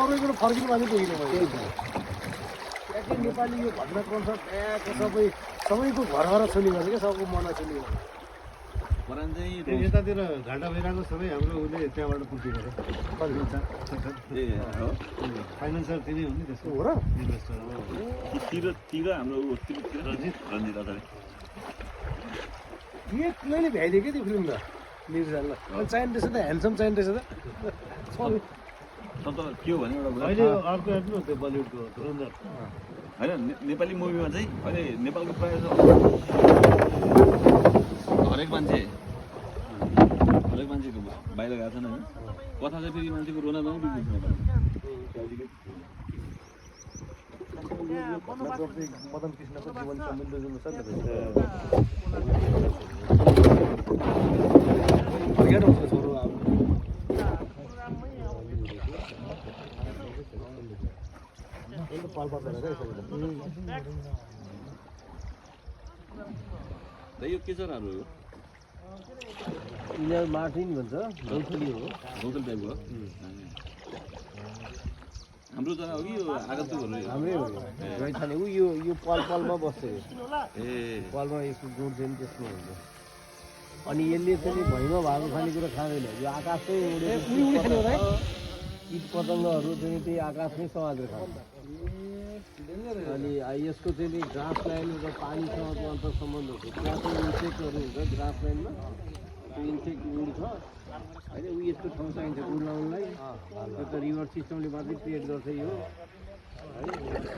अरूबाट फर्किनु मान्छे देखिनु भयो ट्याक्कै नेपाली यो घटना कन्सर्ट ट्याक्कै सबैको घर घर सुनिएको छ क्या सबको मनमा सुनिएको यतातिर घाटा भइरहेको सबै हाम्रो उसले त्यहाँबाट पुर्ति गर्यो फाइनेन्सर तिनै हो नि त्यसको हो र इन्भेस्टर हाम्रो रञ्जित आचार्य ये मैले भ्याइदिएँ कि त्यो फिल्म त निर्जाललाई चाहिने रहेछ त ह्यान्डसम चाहिने रहेछ त के हो भने एउटा अहिले अर्को हेर्नु त्यो बलिउडको धुरन्धर होइन नेपाली मुभीमा चाहिँ अहिले नेपालको प्रायः हरेक मान्छेको बाहिर गएको छैन होइन कथा चाहिँ फेरि मान्छेको रोना पनि मदन कृष्णको जीवन सम्बन्ध छ नि फर्केर हुन्छ छोरो अब पाल्पा यो के चराहरू हो यिनीहरू मार्टिन भन्छ गौथली हो गौथली टाइपको हाम्रो चरा हो कि यो आगन्तुकहरू हाम्रै हो रैथाने ऊ यो पलमा बस्छ यो ए पलमा यसको गुड चाहिँ त्यसमा हुन्छ अनि यसले चाहिँ भैँमा भएको खानेकुरा खाँदैन यो आकाशमै उडेको कीट पतङ्गहरू चाहिँ त्यही आकाशमै समातेर खान्छ अनि यसको चाहिँ ग्रास ल्यान्ड र पानीसँगको अन्तर सम्बन्ध हुन्छ त्यहाँ चाहिँ इन्सेक्टहरू हुन्छ ग्रास ल्यान्डमा त्यो इन्सेक्ट उड्छ होइन ऊ यस्तो ठाउँ चाहिन्छ उड्लाउनलाई त्यो त रिभर सिस्टमले मात्रै क्रिएट गर्छ यो है